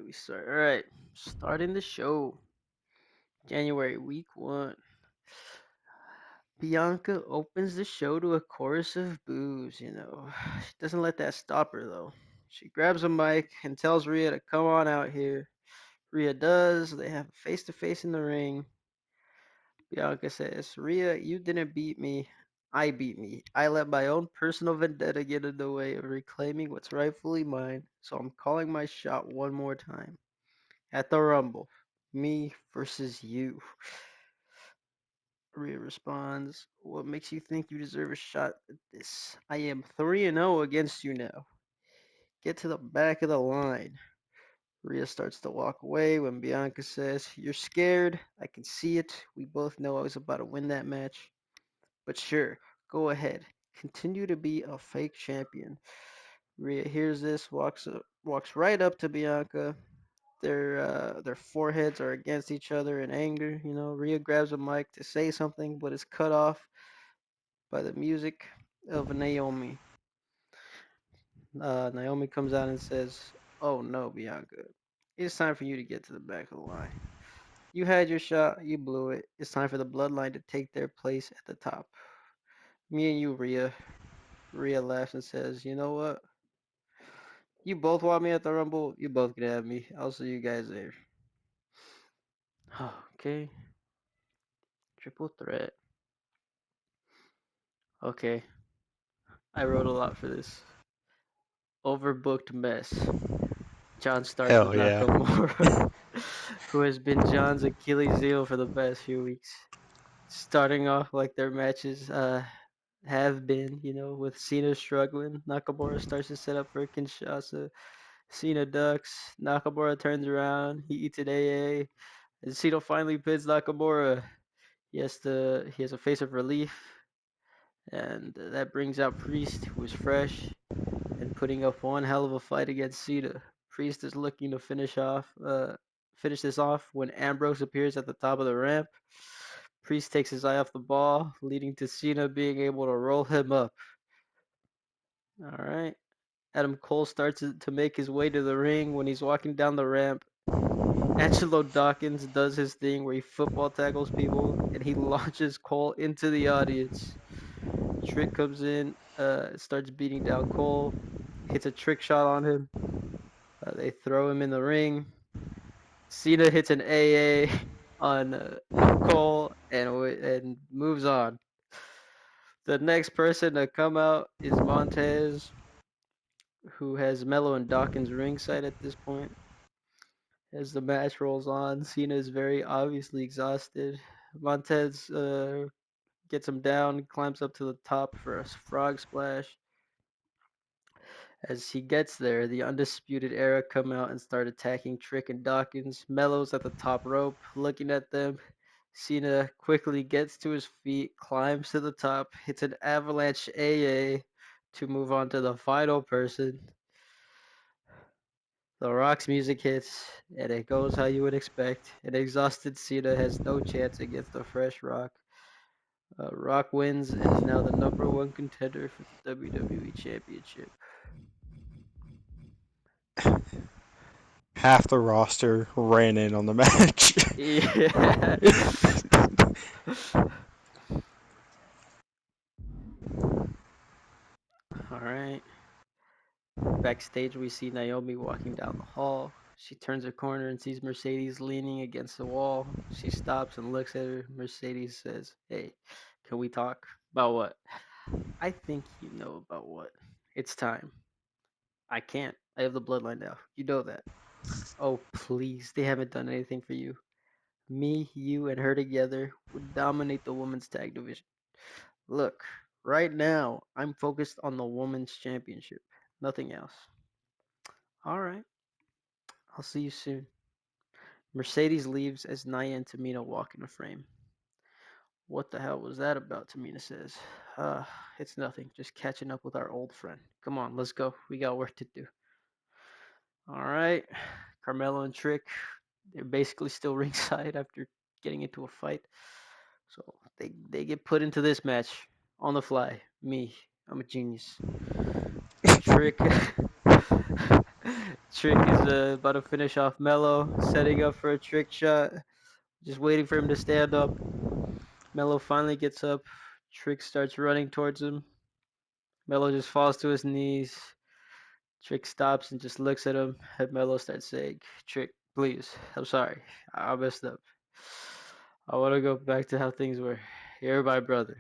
we start? All right, starting the show. January week 1. Bianca opens the show to a chorus of boos. She doesn't let that stop her though. She grabs a mic and tells Rhea to come on out here. Rhea does. They have a face to face in the ring. Bianca says, Rhea, you didn't beat me. I beat me. I let my own personal vendetta get in the way of reclaiming what's rightfully mine, so I'm calling my shot one more time. At the Rumble, me versus you. Rhea responds, what makes you think you deserve a shot at this? I am 3-0 against you now. Get to the back of the line. Rhea starts to walk away when Bianca says, you're scared. I can see it. We both know I was about to win that match. But sure, go ahead. Continue to be a fake champion. Rhea hears this, walks right up to Bianca. Their foreheads are against each other in anger. Rhea grabs a mic to say something, but is cut off by the music of Naomi. Naomi comes out and says, "Oh no, Bianca, it's time for you to get to the back of the line. You had your shot, you blew it. It's time for the bloodline to take their place at the top. Me and you, Rhea." Rhea laughs and says, "You know what? You both want me at the Rumble. You both can have me. I'll see you guys there." Okay, triple threat. Okay, I wrote a lot for this. Overbooked mess. John starts with Hell yeah. Nakamura, who has been John's Achilles heel for the past few weeks. Starting off like their matches have been, with Cena struggling. Nakamura starts to set up for Kinshasa. Cena ducks. Nakamura turns around. He eats an AA. And Cena finally pins Nakamura. He has a face of relief. And that brings out Priest, who is fresh and putting up one hell of a fight against Cena. Priest is looking to finish this off when Ambrose appears at the top of the ramp. Priest takes his eye off the ball, leading to Cena being able to roll him up. All right. Adam Cole starts to make his way to the ring. When he's walking down the ramp, Angelo Dawkins does his thing where he football tackles people and he launches Cole into the audience. Trick comes in, starts beating down Cole, hits a trick shot on him. They throw him in the ring. Cena hits an AA on Cole and moves on. The next person to come out is Montez, who has Mello and Dawkins ringside at this point. As the match rolls on, Cena is very obviously exhausted. Montez gets him down, climbs up to the top for a frog splash. As he gets there, the Undisputed Era come out and start attacking Trick and Dawkins. Mello's at the top rope, looking at them. Cena quickly gets to his feet, climbs to the top, hits an avalanche AA to move on to the final person. The Rock's music hits, and it goes how you would expect. An exhausted Cena has no chance against the fresh Rock. Rock wins and is now the number one contender for the WWE Championship. Half the roster ran in on the match. Yeah. All right. Backstage, we see Naomi walking down the hall. She turns a corner and sees Mercedes leaning against the wall. She stops and looks at her. Mercedes says, "Hey, can we talk?" "About what?" "I think you know about what. It's time." "I can't. I have the bloodline now. You know that." "Oh, please. They haven't done anything for you. Me, you, and her together would dominate the women's tag division. Look, right now, I'm focused on the women's championship. Nothing else." "All right. I'll see you soon." Mercedes leaves as Nia and Tamina walk in the frame. "What the hell was that about?" Tamina says. It's nothing. Just catching up with our old friend. Come on, let's go. We got work to do." All right. Carmelo and Trick, they're basically still ringside after getting into a fight. So they get put into this match on the fly. Me, I'm a genius. Trick Trick is about to finish off Mello, setting up for a trick shot, just waiting for him to stand up. Mello finally gets up. Trick starts running towards him. Mello just falls to his knees. Trick stops and just looks at him. And Mello starts saying, Trick, please, I'm sorry. I messed up. I want to go back to how things were. You're my brother.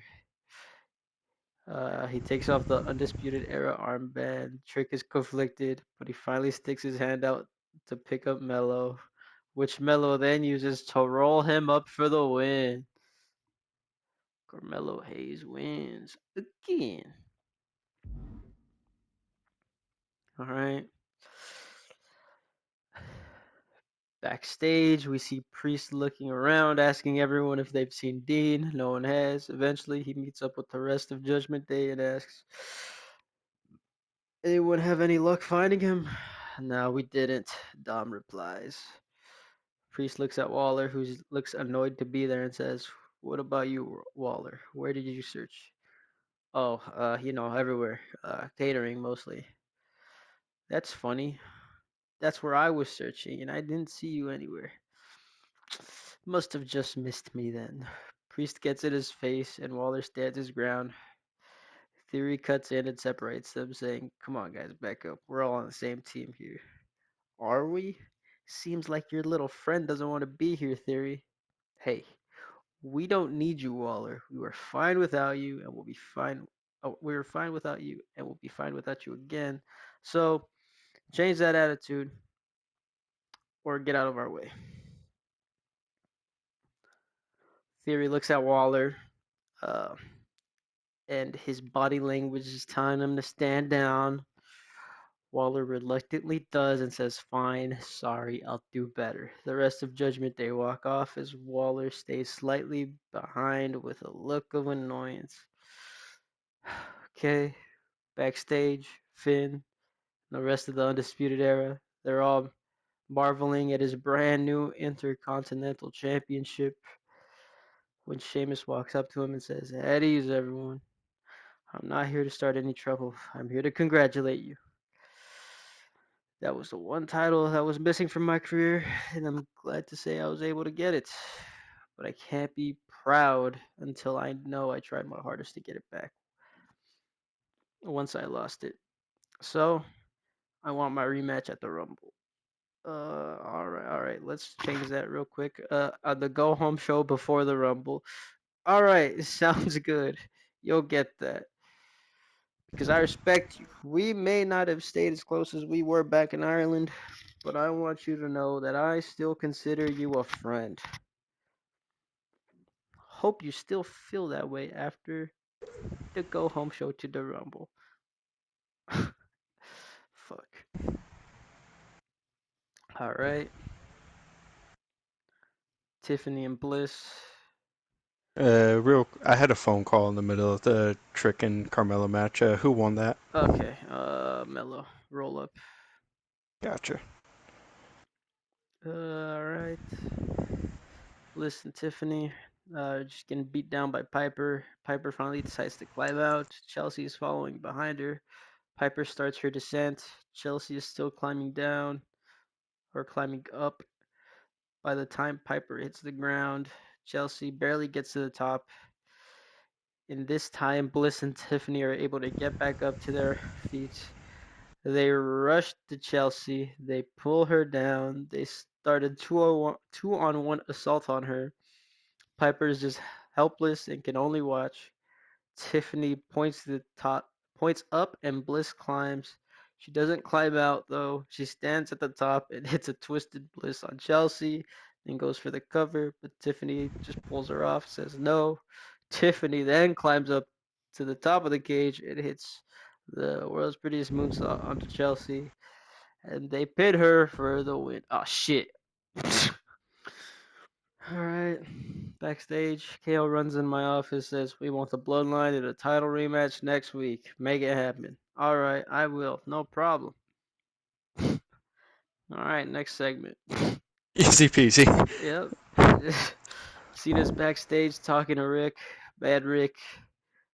He takes off the Undisputed Era armband. Trick is conflicted, but he finally sticks his hand out to pick up Mello, which Mello then uses to roll him up for the win. Carmelo Hayes wins again. All right. Backstage, we see Priest looking around, asking everyone if they've seen Dean. No one has. Eventually, he meets up with the rest of Judgment Day and asks, anyone have any luck finding him? No, we didn't, Dom replies. Priest looks at Waller, who looks annoyed to be there, and says, what about you, Waller? Where did you search? Oh, everywhere. Catering mostly. That's funny. That's where I was searching, and I didn't see you anywhere. Must have just missed me then. Priest gets in his face, and Waller stands his ground. Theory cuts in and separates them, saying, come on, guys, back up. We're all on the same team here. Are we? Seems like your little friend doesn't want to be here, Theory. Hey, we don't need you, Waller. We were fine without you, and we'll be fine. Oh, we were fine without you, and we'll be fine without you again. So, change that attitude or get out of our way. Theory looks at Waller, uh, and his body language is telling him to stand down. Waller reluctantly does and says, fine, sorry, I'll do better. The rest of Judgment Day walk off as Waller stays slightly behind with a look of annoyance. Okay, backstage, Finn, and the rest of the Undisputed Era, they're all marveling at his brand new Intercontinental Championship when Sheamus walks up to him and says, at ease, everyone. I'm not here to start any trouble. I'm here to congratulate you. That was the one title that was missing from my career, and I'm glad to say I was able to get it. But I can't be proud until I know I tried my hardest to get it back once I lost it. So, I want my rematch at the Rumble. All right. Let's change that real quick. On the go home show before the Rumble. All right, sounds good. You'll get that because I respect you. We may not have stayed as close as we were back in Ireland, but I want you to know that I still consider you a friend. Hope you still feel that way after the go home show to the Rumble. Fuck. All right, Tiffany and Bliss. I had a phone call in the middle of the Trick and Carmella match. Who won that? Okay, Mello, roll up. Gotcha. All right, Bliss and Tiffany. Just getting beat down by Piper. Piper finally decides to climb out. Chelsea is following behind her. Piper starts her descent. Chelsea is still climbing down or climbing up. By the time Piper hits the ground, Chelsea barely gets to the top. In this time, Bliss and Tiffany are able to get back up to their feet. They rush to Chelsea. They pull her down. They started 2-on-1 assault on her. Piper is just helpless and can only watch. Tiffany points to the top, points up, and Bliss climbs. She doesn't climb out though. She stands at the top and hits a twisted Bliss on Chelsea, then goes for the cover, but Tiffany just pulls her off, says no. Tiffany then climbs up to the top of the cage and hits the world's prettiest moonsault onto Chelsea, and they pin her for the win. Oh shit. All right. Backstage, KO runs in my office, says, we want the bloodline in a title rematch next week. Make it happen. All right, I will. No problem. All right, next segment. Easy peasy. Yep. Cena's backstage talking to Rick. Bad Rick.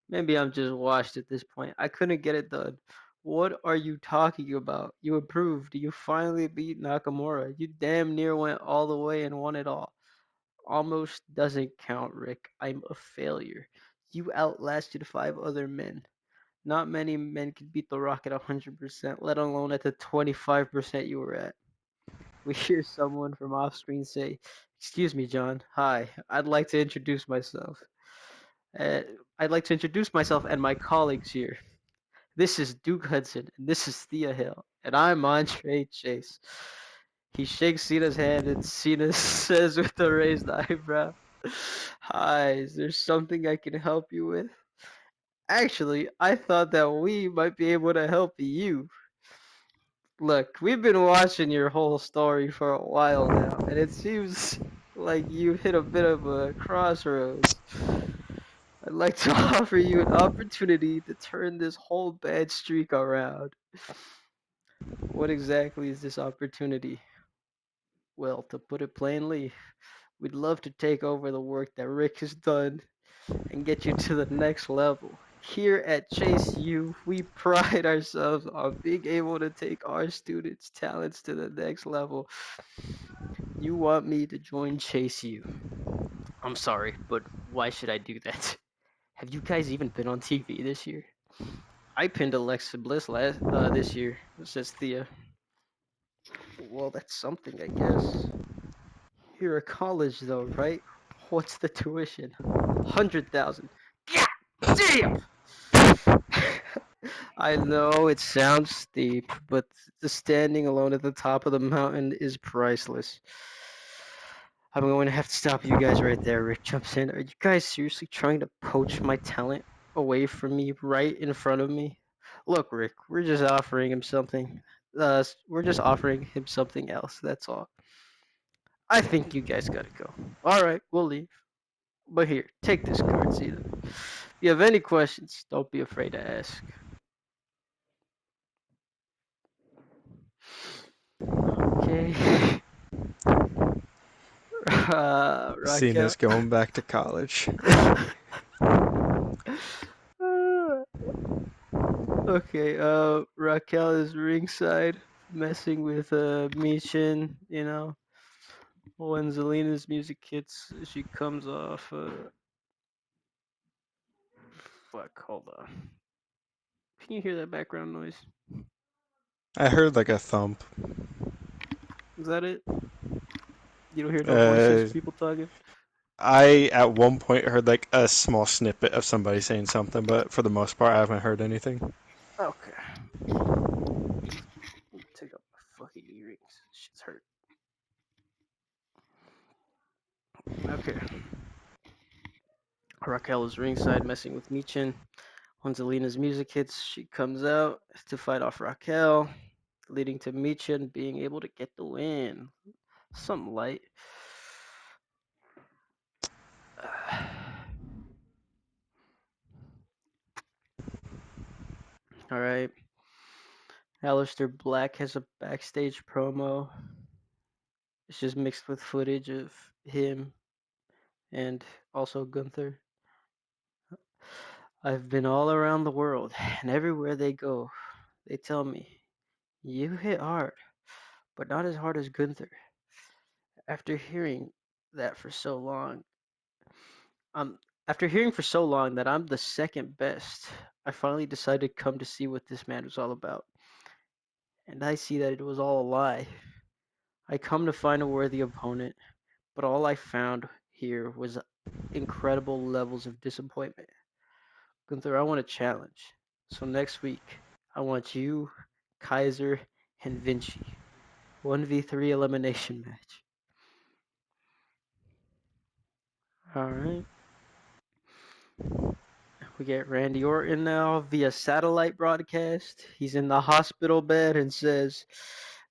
Maybe I'm just washed at this point. I couldn't get it done. What are you talking about? You improved. You finally beat Nakamura. You damn near went all the way and won it all. Almost doesn't count, Rick. I'm a failure. You outlasted five other men. Not many men could beat The Rock at 100%, let alone at the 25% you were at. We hear someone from off screen say, "Excuse me, John. Hi. Uh, I'd like to introduce myself and my colleagues here. This is Duke Hudson, and this is Thea Hill, and I'm Andre Chase." He shakes Cena's hand, and Cena says with a raised eyebrow, "Hi, is there something I can help you with? Actually, I thought that we might be able to help you. Look, we've been watching your whole story for a while now, and it seems like you've hit a bit of a crossroads. I'd like to offer you an opportunity to turn this whole bad streak around." What exactly is this opportunity? Well, to put it plainly, we'd love to take over the work that Rick has done and get you to the next level. Here at Chase U, we pride ourselves on being able to take our students' talents to the next level. You want me to join Chase U? I'm sorry, but why should I do that? Have you guys even been on TV this year? I pinned Alexa Bliss this year, says Thea. Well, that's something, I guess. You're a college though, right? What's the tuition? 100,000. God damn! I know it sounds steep, but the standing alone at the top of the mountain is priceless. I'm going to have to stop you guys right there. Rick jumps in. Are you guys seriously trying to poach my talent away from me right in front of me? Look, Rick, we're just offering him something else. That's all. I think you guys gotta go. All right, we'll leave. But here, take this card, Zeta. If you have any questions, don't be afraid to ask. Okay. Raquel. Cena's going back to college. Okay, Raquel is ringside messing with Michin, when Zelina's music hits, she comes off fuck, hold on. Can you hear that background noise? I heard like a thump. Is that it? You don't hear no voices, Uh, people talking? I at one point heard like a small snippet of somebody saying something, but for the most part, I haven't heard anything. Okay. Take out my fucking earrings. Shit's hurt. Okay. Raquel is ringside messing with Michin. When Zelina's music hits, she comes out to fight off Raquel, leading to Michin being able to get the win. Something light. All right. Aleister Black has a backstage promo. It's just mixed with footage of him and also Gunther. I've been all around the world, and everywhere they go, they tell me, "You hit hard, but not as hard as Gunther." After hearing that for so long, um, after hearing for so long that I'm the second best, I finally decided to come to see what this man was all about. And I see that it was all a lie. I come to find a worthy opponent, but all I found here was incredible levels of disappointment. Gunther, I want a challenge. So next week, I want you, Kaiser, and Vinci. 1v3 elimination match. Alright. We get Randy Orton now via satellite broadcast. He's in the hospital bed and says,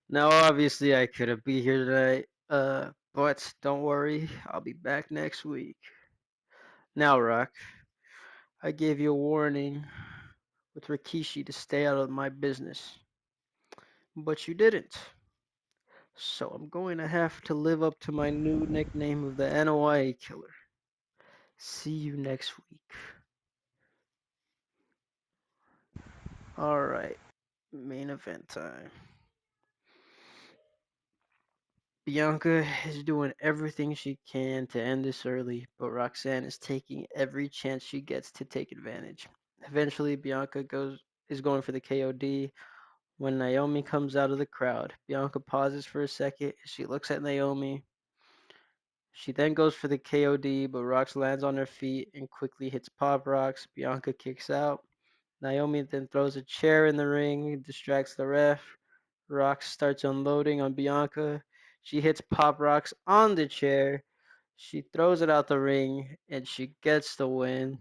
"Now, obviously, I couldn't be here tonight. But don't worry, I'll be back next week. Now, Rock, I gave you a warning with Rikishi to stay out of my business, but you didn't. So I'm going to have to live up to my new nickname of the NOI Killer. See you next week." All right. Main event time. Bianca is doing everything she can to end this early, but Roxanne is taking every chance she gets to take advantage. Eventually, Bianca goes is going for the KOD when Naomi comes out of the crowd. Bianca pauses for a second. She looks at Naomi. She then goes for the KOD, but Rox lands on her feet and quickly hits Pop Rocks. Bianca kicks out. Naomi then throws a chair in the ring, distracts the ref. Rox starts unloading on Bianca. She hits Pop Rocks on the chair. She throws it out the ring and she gets the win.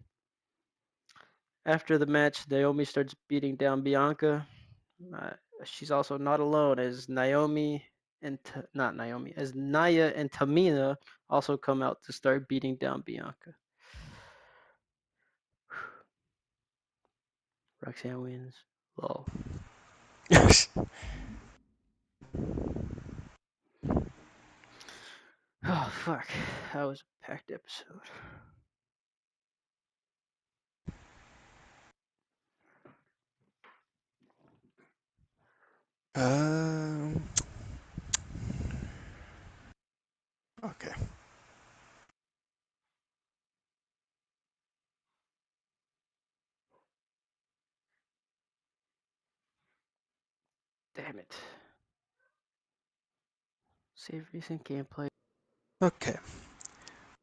After the match, Naomi starts beating down Bianca. Uh, she's also not alone as Naomi and not Naomi, as Naya and Tamina also come out to start beating down Bianca. Roxanne wins. Lol. Oh fuck, that was a packed episode. Um. Okay. Damn it. Save recent gameplay. Okay.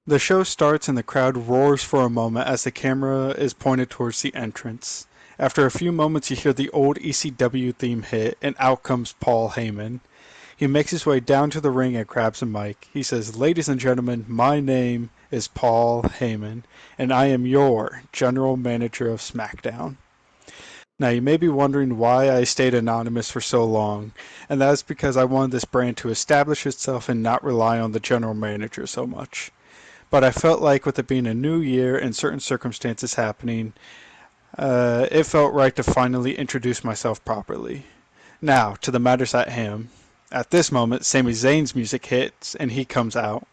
The show starts and the crowd roars for a moment as the camera is pointed towards the entrance. After a few moments, you hear the old ECW theme hit, and out comes Paul Heyman. He makes his way down to the ring and grabs a mic. He says, "Ladies and gentlemen, my name is Paul Heyman, and I am your General Manager of SmackDown." Now, you may be wondering why I stayed anonymous for so long, and that is because I wanted this brand to establish itself and not rely on the general manager so much. But I felt like with it being a new year and certain circumstances happening, it felt right to finally introduce myself properly. Now, to the matters at hand. At this moment, Sami Zayn's music hits and he comes out.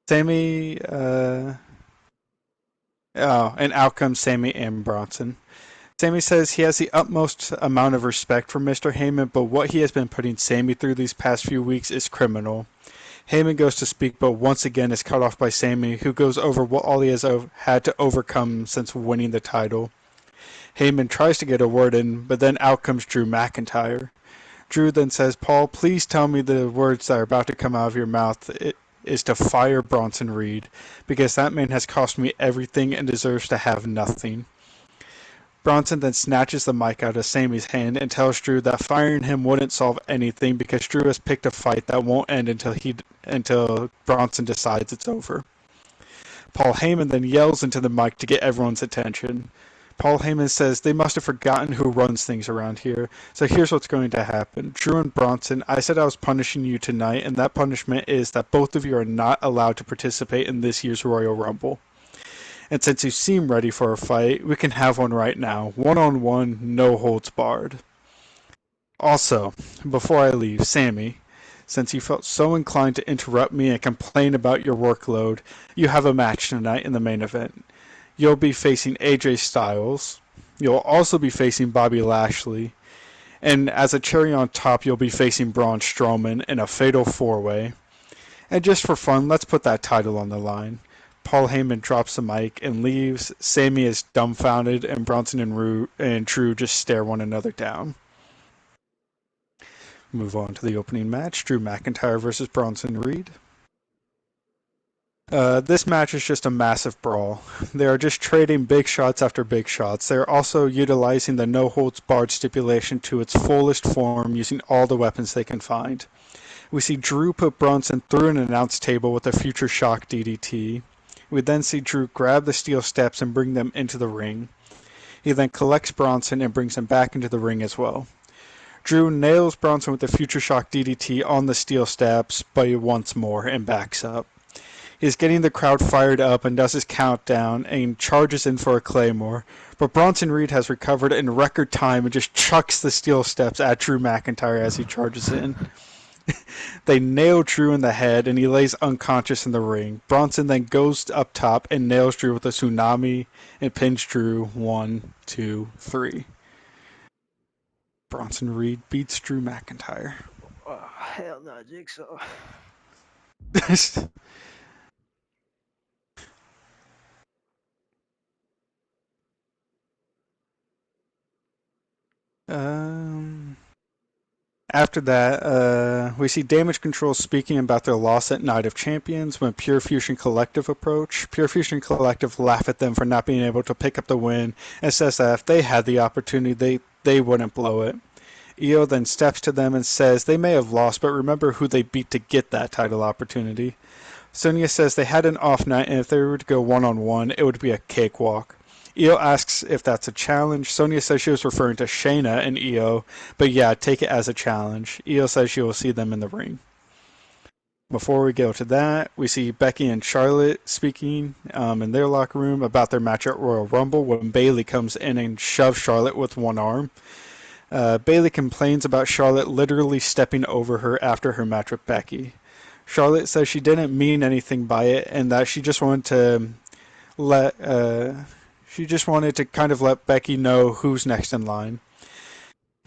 Sami, and out comes Sami and Bronson. Sami says he has the utmost amount of respect for Mr. Heyman, but what he has been putting Sami through these past few weeks is criminal. Heyman goes to speak, but once again is cut off by Sami, who goes over what all he has had to overcome since winning the title. Heyman tries to get a word in, but then out comes Drew McIntyre. Drew then says, "Paul, please tell me the words that are about to come out of your mouth. It is to fire Bronson Reed, because that man has cost me everything and deserves to have nothing." Bronson then snatches the mic out of Sami's hand and tells Drew that firing him wouldn't solve anything because Drew has picked a fight that won't end until Bronson decides it's over. Paul Heyman then yells into the mic to get everyone's attention. Paul Heyman says they must have forgotten who runs things around here, so here's what's going to happen. Drew and Bronson, I said I was punishing you tonight, and that punishment is that both of you are not allowed to participate in this year's Royal Rumble. And since you seem ready for a fight, we can have one right now. One on one, no holds barred. Also, before I leave, Sami, since you felt so inclined to interrupt me and complain about your workload, you have a match tonight in the main event. You'll be facing AJ Styles. You'll also be facing Bobby Lashley. And as a cherry on top, you'll be facing Braun Strowman in a fatal four-way. And just for fun, let's put that title on the line. Paul Heyman drops the mic and leaves. Sami is dumbfounded, and Bronson and Drew just stare one another down. Move on to the opening match: Drew McIntyre versus Bronson Reed. This match is just a massive brawl. They are just trading big shots after big shots. They are also utilizing the no holds barred stipulation to its fullest form, using all the weapons they can find. We see Drew put Bronson through an announce table with a future shock DDT. We then see Drew grab the steel steps and bring them into the ring. He then collects Bronson and brings him back into the ring as well. Drew nails Bronson with the future shock DDT on the steel steps, but once more and backs up. He's getting the crowd fired up and does his countdown and charges in for a claymore, but Bronson Reed has recovered in record time and just chucks the steel steps at Drew McIntyre as he charges in. They nail Drew in the head and he lays unconscious in the ring. Bronson then goes up top and nails Drew with a tsunami and pins Drew 1, 2, 3. Bronson Reed beats Drew McIntyre. Oh, hell no, Jigsaw. um, After that, we see Damage Control speaking about their loss at Night of Champions when Pure Fusion Collective approach. Pure Fusion Collective laugh at them for not being able to pick up the win and says that if they had the opportunity, they wouldn't blow it. Io then steps to them and says they may have lost, but remember who they beat to get that title opportunity. Sonya says they had an off night, and if they were to go one-on-one, it would be a cakewalk. Io asks if that's a challenge. Sonya says she was referring to Shayna and Io, but yeah, take it as a challenge. Io says she will see them in the ring. Before we go to that, we see Becky and Charlotte speaking in their locker room about their match at Royal Rumble when Bayley comes in and shoves Charlotte with one arm. Bayley complains about Charlotte literally stepping over her after her match with Becky. Charlotte says she didn't mean anything by it and that let she just wanted to kind of let Becky know who's next in line.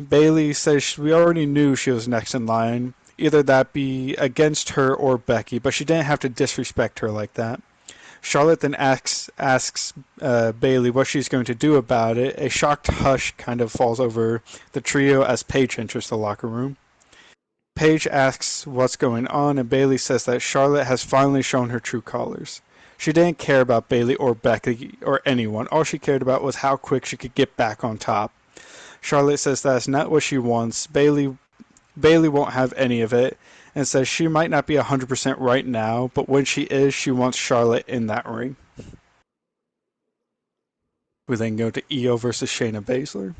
Bayley says we already knew she was next in line, either that be against her or Becky, but she didn't have to disrespect her like that. Charlotte then asks Bayley what she's going to do about it. A shocked hush kind of falls over the trio as Paige enters the locker room. Paige asks what's going on, and Bayley says that Charlotte has finally shown her true colors. She didn't care about Bayley or Becky or anyone. All she cared about was how quick she could get back on top. Charlotte says that's not what she wants. Bayley won't have any of it, and says she might not be 100% right now, but when she is, she wants Charlotte in that ring. We then go to Io versus Shayna Baszler.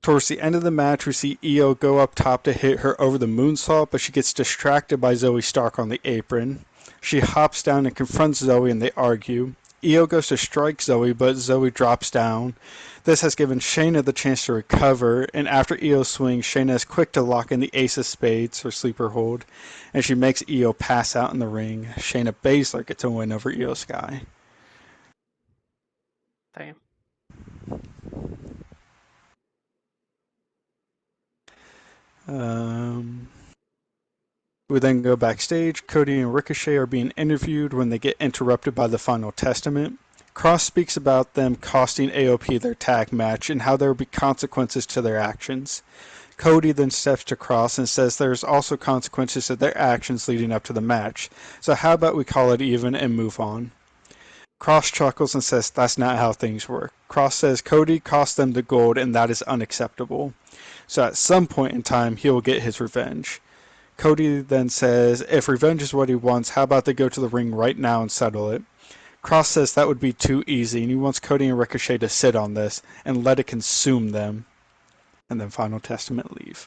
Towards the end of the match, we see Io go up top to hit her over the moonsault, but she gets distracted by Zoe Stark on the apron. She hops down and confronts Zoe and they argue. Io goes to strike Zoe, but Zoe drops down. This has given Shayna the chance to recover, and after Io swings, Shayna is quick to lock in the Ace of Spades, her sleeper hold, and she makes Io pass out in the ring. Shayna Baszler gets a win over Io Sky. Damn. Um, We then go backstage. Cody and Ricochet are being interviewed when they get interrupted by the Final Testament. Cross speaks about them costing AOP their tag match and how there will be consequences to their actions. Cody then steps to Cross and says there's also consequences to their actions leading up to the match, so how about we call it even and move on? Cross chuckles and says that's not how things work. Cross says Cody cost them the gold and that is unacceptable. So at some point in time, he will get his revenge. Cody then says, if revenge is what he wants, how about they go to the ring right now and settle it? Cross says that would be too easy, and he wants Cody and Ricochet to sit on this and let it consume them. And then Final Testament leave.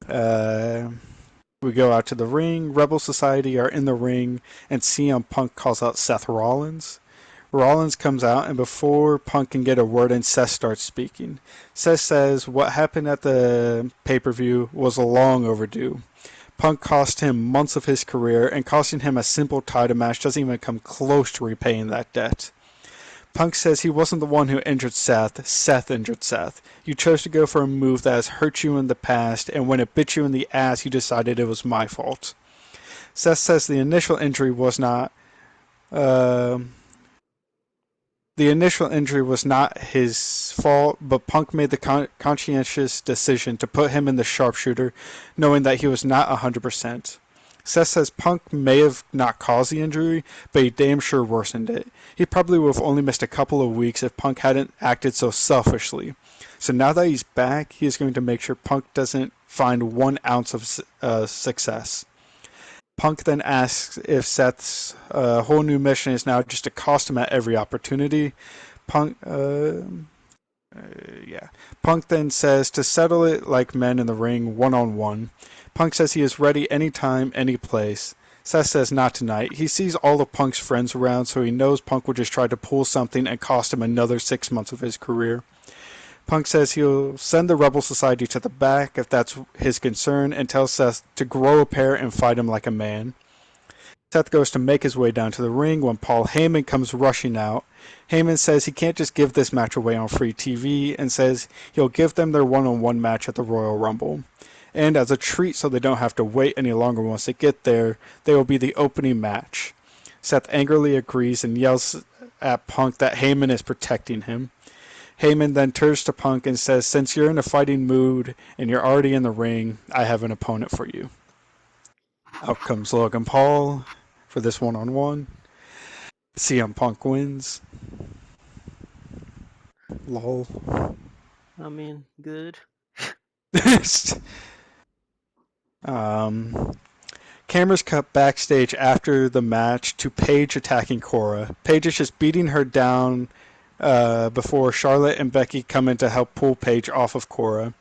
Uh, we go out to the ring. Rebel Society are in the ring, and CM Punk calls out Seth Rollins. Rollins comes out, and before Punk can get a word in, Seth starts speaking. Seth says what happened at the pay-per-view was long overdue. Punk cost him months of his career, and costing him a simple title match doesn't even come close to repaying that debt. Punk says he wasn't the one who injured Seth. Seth injured Seth. You chose to go for a move that has hurt you in the past, and when it bit you in the ass, you decided it was my fault. Seth says the initial injury was not uh, The initial injury was not his fault, but Punk made the conscientious decision to put him in the sharpshooter, knowing that he was not 100%. Seth says Punk may have not caused the injury, but he damn sure worsened it. He probably would have only missed a couple of weeks if Punk hadn't acted so selfishly. So now that he's back, he is going to make sure Punk doesn't find 1 ounce of success. Punk then asks if Seth's whole new mission is now just to cost him at every opportunity. Punk, yeah. Punk then says to settle it like men in the ring, one on one. Punk says he is ready anytime, any place. Seth says not tonight. He sees all of Punk's friends around, so he knows Punk will just try to pull something and cost him another 6 months of his career. Punk says he'll send the Rebel Society to the back if that's his concern, and tells Seth to grow a pair and fight him like a man. Seth goes to make his way down to the ring when Paul Heyman comes rushing out. Heyman says he can't just give this match away on free TV and says he'll give them their one-on-one match at the Royal Rumble. And as a treat so they don't have to wait any longer once they get there, they will be the opening match. Seth angrily agrees and yells at Punk that Heyman is protecting him. Heyman then turns to Punk and says, since you're in a fighting mood and you're already in the ring, I have an opponent for you. Out comes Logan Paul for this one-on-one. CM Punk wins. Lol. I mean, good. um, Cameras cut backstage after the match to Paige attacking Cora. Paige is just beating her down before Charlotte and Becky come in to help pull Paige off of Cora.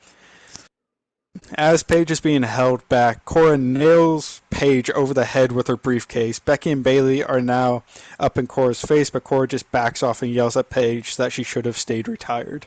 As Paige is being held back, Cora nails Paige over the head with her briefcase. Becky and Bayley are now up in Cora's face, but Cora just backs off and yells at Paige that she should have stayed retired.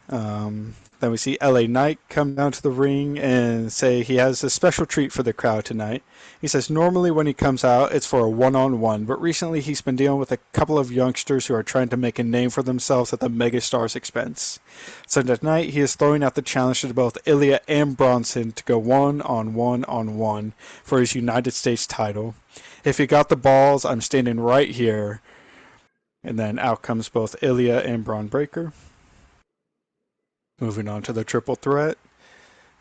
Then we see LA Knight come down to the ring and say he has a special treat for the crowd tonight. He says normally when he comes out it's for a one-on-one, but recently he's been dealing with a couple of youngsters who are trying to make a name for themselves at the megastar's expense. So tonight he is throwing out the challenge to both Ilya and Bronson to go one-on-one for his United States title. If you got the balls, I'm standing right here. And then out comes both Ilya and Braun Breaker. Moving on to the triple threat.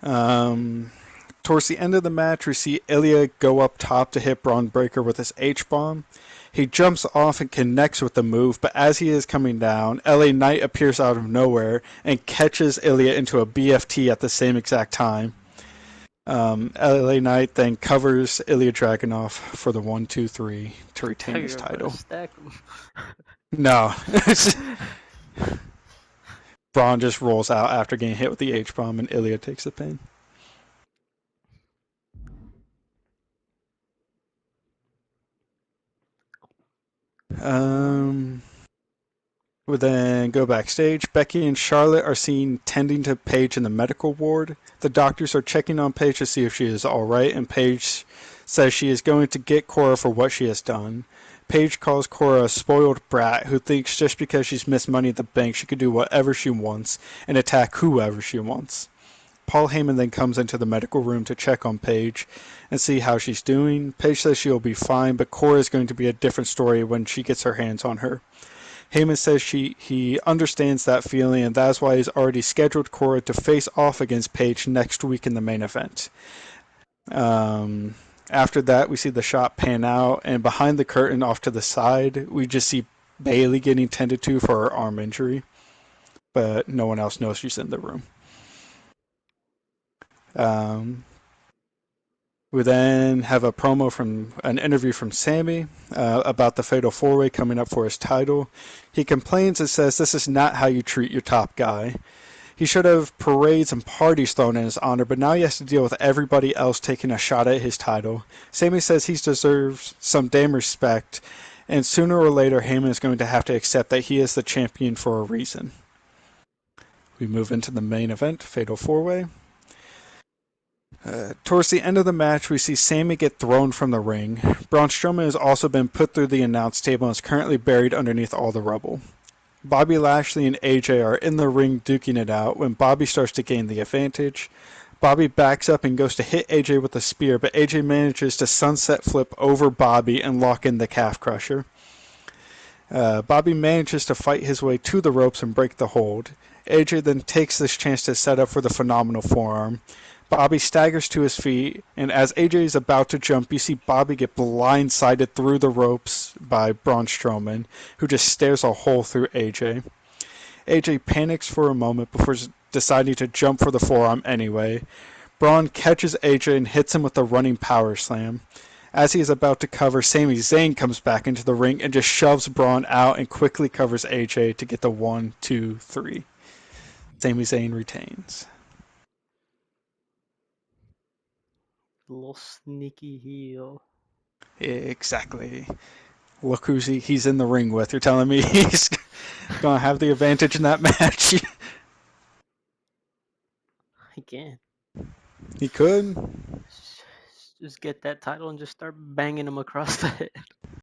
Towards the end of the match, we see Ilya go up top to hit Braun Breaker with his H-bomb. He jumps off and connects with the move, but as he is coming down, LA Knight appears out of nowhere and catches Ilya into a BFT at the same exact time. LA Knight then covers Ilya Dragunov for the 1-2-3 to I thought retain you his were about to title. stack him. No. Braun just rolls out after getting hit with the H-bomb and Ilya takes the pin. We then go backstage. Becky and Charlotte are seen tending to Paige in the medical ward. The doctors are checking on Paige to see if she is alright, and Paige says she is going to get Cora for what she has done. Paige calls Cora a spoiled brat who thinks just because she's missed Money at the Bank she could do whatever she wants and attack whoever she wants. Paul Heyman then comes into the medical room to check on Paige and see how she's doing. Paige says she'll be fine, but Cora is going to be a different story when she gets her hands on her. Heyman says he understands that feeling, and that's why he's already scheduled Cora to face off against Paige next week in the main event. After that, we see the shot pan out, and behind the curtain off to the side, we just see Bayley getting tended to for her arm injury, but no one else knows she's in the room. We then have a promo from an interview from Sammy about the Fatal 4-Way coming up for his title. He complains and says this is not how you treat your top guy. He should have parades and parties thrown in his honor, but now he has to deal with everybody else taking a shot at his title. Sammy says he deserves some damn respect, and sooner or later Heyman is going to have to accept that he is the champion for a reason. We move into the main event, Fatal 4-Way. Towards the end of the match, we see Sammy get thrown from the ring. Braun Strowman has also been put through the announce table and is currently buried underneath all the rubble. Bobby Lashley and AJ are in the ring duking it out when Bobby starts to gain the advantage. Bobby backs up and goes to hit AJ with a spear, but AJ manages to sunset flip over Bobby and lock in the calf crusher. Bobby manages to fight his way to the ropes and break the hold. AJ then takes this chance to set up for the phenomenal forearm. Bobby staggers to his feet, and as AJ is about to jump, you see Bobby get blindsided through the ropes by Braun Strowman, who just stares a hole through AJ. AJ panics for a moment before deciding to jump for the forearm anyway. Braun catches AJ and hits him with a running power slam. As he is about to cover, Sami Zayn comes back into the ring and just shoves Braun out and quickly covers AJ to get the 1-2-3. Sami Zayn retains. Little sneaky heel. Exactly. Look who's he's in the ring with. You're telling me he's going to have the advantage in that match? He can. He could. Just get that title and just start banging him across the head.